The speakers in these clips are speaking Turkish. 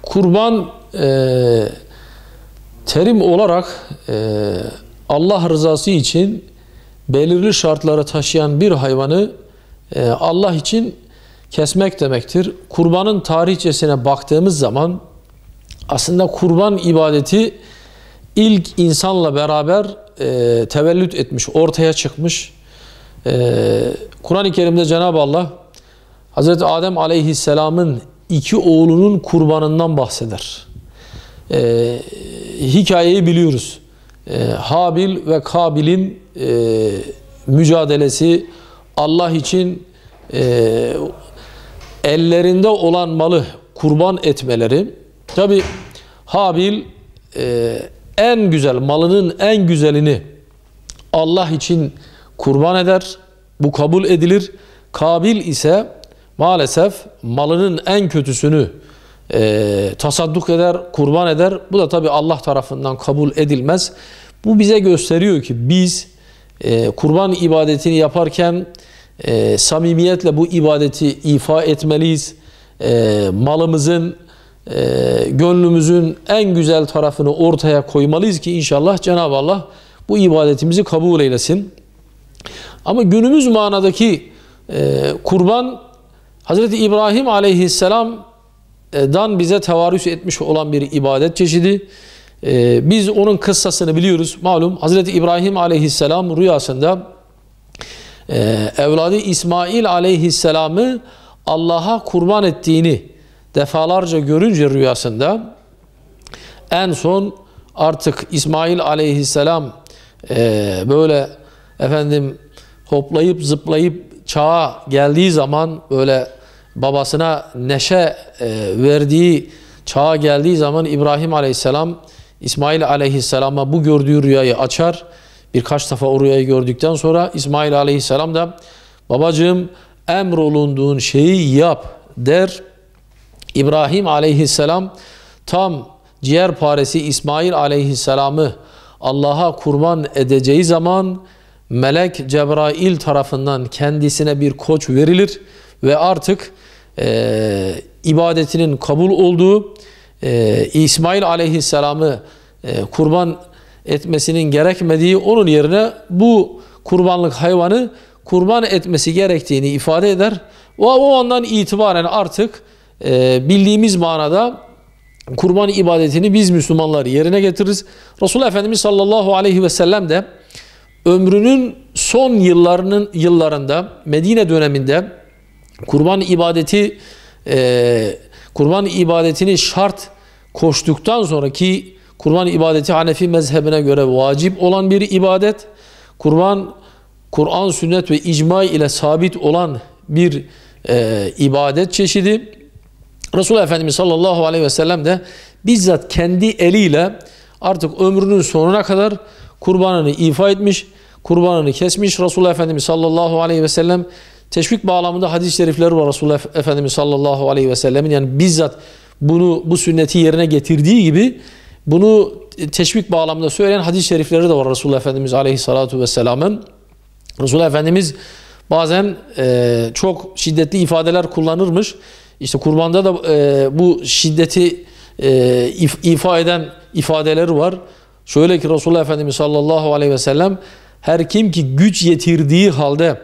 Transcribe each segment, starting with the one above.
Kurban terim olarak Allah rızası için belirli şartları taşıyan bir hayvanı Allah için kesmek demektir. Kurbanın tarihçesine baktığımız zaman aslında kurban ibadeti ilk insanla beraber tevellüt etmiş, ortaya çıkmış. Kur'an-ı Kerim'de Cenab-ı Allah Hazreti Adem Aleyhisselam'ın iki oğlunun kurbanından bahseder. Hikayeyi biliyoruz. Habil ve Kabil'in mücadelesi, Allah için ellerinde olan malı kurban etmeleri. Tabi Habil en güzel, malının en güzelini Allah için kurban eder. Bu kabul edilir. Kabil ise maalesef malının en kötüsünü tasadduk eder, kurban eder. Bu da tabi Allah tarafından kabul edilmez. Bu bize gösteriyor ki biz kurban ibadetini yaparken samimiyetle bu ibadeti ifa etmeliyiz. Malımızın, gönlümüzün en güzel tarafını ortaya koymalıyız ki inşallah Cenab-ı Allah bu ibadetimizi kabul eylesin. Ama günümüz manadaki kurban Hazreti İbrahim Aleyhisselam'dan bize tevarüs etmiş olan bir ibadet çeşidi. Biz onun kıssasını biliyoruz. Malum Hazreti İbrahim Aleyhisselam rüyasında evladı İsmail Aleyhisselam'ı Allah'a kurban ettiğini defalarca görünce rüyasında en son artık İsmail Aleyhisselam böyle hoplayıp zıplayıp çağa geldiği zaman, böyle babasına neşe verdiği çağa geldiği zaman İbrahim Aleyhisselam İsmail Aleyhisselam'a bu gördüğü rüyayı açar. Birkaç defa o rüyayı gördükten sonra İsmail Aleyhisselam da babacığım emrolunduğun şeyi yap der. İbrahim Aleyhisselam tam ciğerparesi İsmail Aleyhisselam'ı Allah'a kurban edeceği zaman melek Cebrail tarafından kendisine bir koç verilir ve artık ibadetinin kabul olduğu, İsmail Aleyhisselam'ı kurban etmesinin gerekmediği, onun yerine bu kurbanlık hayvanı kurban etmesi gerektiğini ifade eder. O andan itibaren artık bildiğimiz manada kurban ibadetini biz Müslümanlar yerine getiririz. Resulullah Efendimiz sallallahu aleyhi ve sellem de ömrünün son yıllarında Medine döneminde kurban ibadetini şart koştuktan sonraki kurban ibadeti Hanefi mezhebine göre vacip olan bir ibadet. Kur'an, sünnet ve icma ile sabit olan bir ibadet çeşidi. Resulullah Efendimiz sallallahu aleyhi ve sellem de bizzat kendi eliyle artık ömrünün sonuna kadar kurbanını ifa etmiş, kurbanını kesmiş. Resulullah Efendimiz sallallahu aleyhi ve sellem teşvik bağlamında hadis-i şerifleri var Resulullah Efendimiz sallallahu aleyhi ve sellemin. Yani bizzat bu sünneti yerine getirdiği gibi bunu teşvik bağlamında söyleyen hadis-i şerifleri de var Resulullah Efendimiz aleyhissalatu vesselamın. Resulullah Efendimiz bazen çok şiddetli ifadeler kullanırmış. İşte kurbanda da bu şiddeti ifa eden ifadeleri var. Şöyle ki Resulullah Efendimiz sallallahu aleyhi ve sellem her kim ki güç yetirdiği halde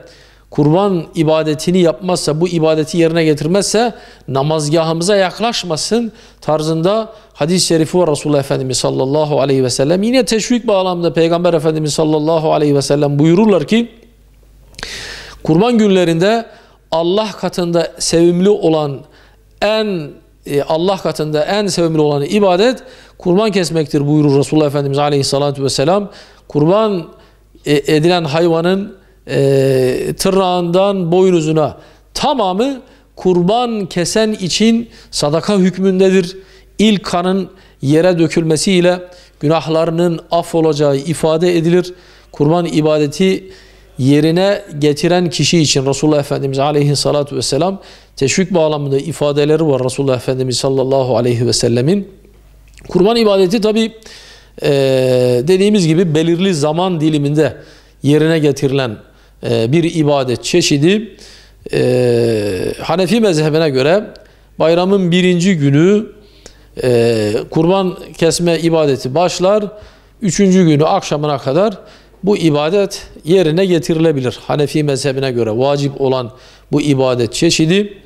kurban ibadetini yapmazsa, bu ibadeti yerine getirmezse namazgahımıza yaklaşmasın tarzında hadis-i şerifi var Resulullah Efendimiz sallallahu aleyhi ve sellem. Yine teşvik bağlamında Peygamber Efendimiz sallallahu aleyhi ve sellem buyururlar ki kurban günlerinde Allah katında sevimli olan en sevimli olan ibadet kurban kesmektir buyurur Resulullah Efendimiz aleyhissalatu vesselam. Kurban edilen hayvanın tırnağından boynuzuna tamamı kurban kesen için sadaka hükmündedir. İlk kanın yere dökülmesiyle günahlarının affolacağı ifade edilir. Kurban ibadeti yerine getiren kişi için Resulullah Efendimiz aleyhissalatu vesselam teşvik bağlamında ifadeleri var Resulullah Efendimiz sallallahu aleyhi ve sellemin. Kurban ibadeti tabi dediğimiz gibi belirli zaman diliminde yerine getirilen bir ibadet çeşidi. Hanefi mezhebine göre bayramın birinci günü kurban kesme ibadeti başlar. 3. günü akşamına kadar bu ibadet yerine getirilebilir. Hanefi mezhebine göre vacip olan bu ibadet çeşidi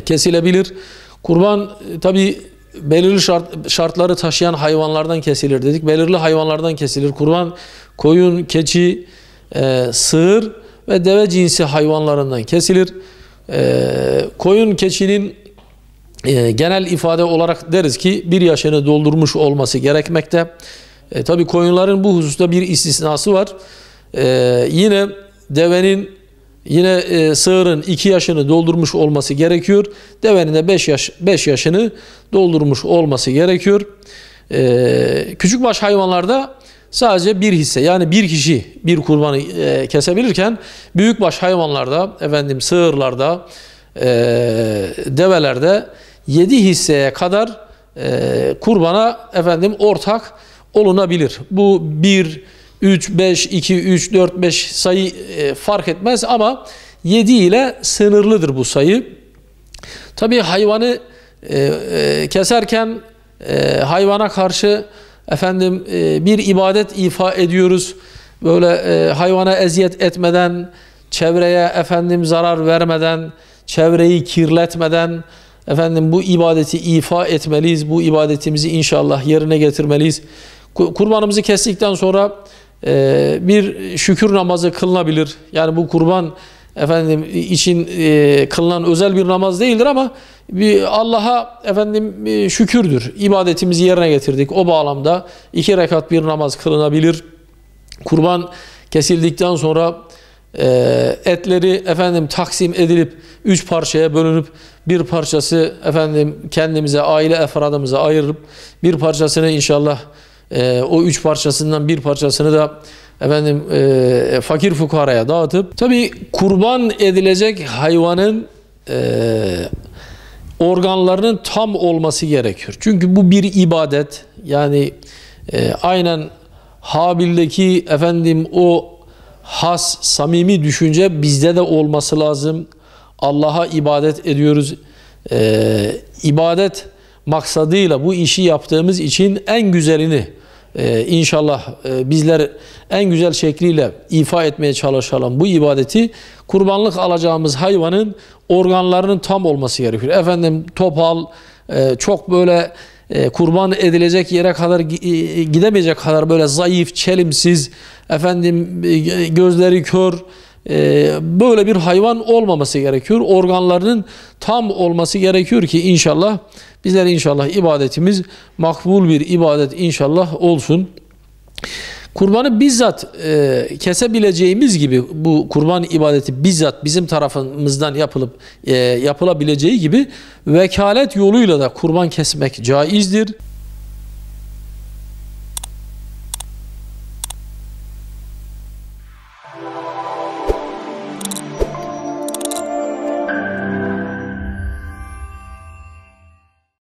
kesilebilir. Kurban tabi belirli şartları taşıyan hayvanlardan kesilir dedik. Belirli hayvanlardan kesilir. Kurban koyun, keçi, sığır ve deve cinsi hayvanlarından kesilir. Koyun, keçinin genel ifade olarak deriz ki 1 yaşını doldurmuş olması gerekmekte. Tabi koyunların bu hususta bir istisnası var. Yine devenin, yine sığırın 2 yaşını doldurmuş olması gerekiyor. Devenin de 5 yaşını doldurmuş olması gerekiyor. Küçükbaş hayvanlarda sadece bir hisse, yani bir kişi bir kurbanı kesebilirken büyükbaş hayvanlarda, sığırlarda, develerde 7 hisseye kadar kurbana ortak olunabilir. Bu 1, 3, 5, 2, 3, 4, 5 sayı fark etmez ama 7 ile sınırlıdır bu sayı. Tabii hayvanı keserken hayvana karşı bir ibadet ifa ediyoruz. Böyle hayvana eziyet etmeden, çevreye zarar vermeden, çevreyi kirletmeden bu ibadeti ifa etmeliyiz. Bu ibadetimizi inşallah yerine getirmeliyiz. Kurbanımızı kestikten sonra bir şükür namazı kılınabilir. Yani bu kurban için kılınan özel bir namaz değildir ama Allah'a şükürdür. İbadetimizi yerine getirdik. O bağlamda 2 rekat bir namaz kılınabilir. Kurban kesildikten sonra etleri taksim edilip 3 parçaya bölünüp bir parçası kendimize, aile efradımıza ayırıp bir parçasını inşallah o 3 parçasından bir parçasını da fakir fukaraya dağıtıp, tabi kurban edilecek hayvanın organlarının tam olması gerekiyor. Çünkü bu bir ibadet. Yani aynen Habil'deki o has, samimi düşünce bizde de olması lazım. Allah'a ibadet ediyoruz. İbadet maksadıyla bu işi yaptığımız için en güzelini İnşallah bizler en güzel şekliyle ifa etmeye çalışalım bu ibadeti. Kurbanlık alacağımız hayvanın organlarının tam olması gerekiyor. Topal, çok böyle kurban edilecek yere kadar gidemeyecek kadar böyle zayıf, çelimsiz, gözleri kör, böyle bir hayvan olmaması gerekiyor. Organlarının tam olması gerekiyor ki inşallah bizler ibadetimiz makbul bir ibadet inşallah olsun. Kurbanı bizzat kesebileceğimiz gibi bu kurban ibadeti bizzat bizim tarafımızdan yapılabileceği gibi vekalet yoluyla da kurban kesmek caizdir.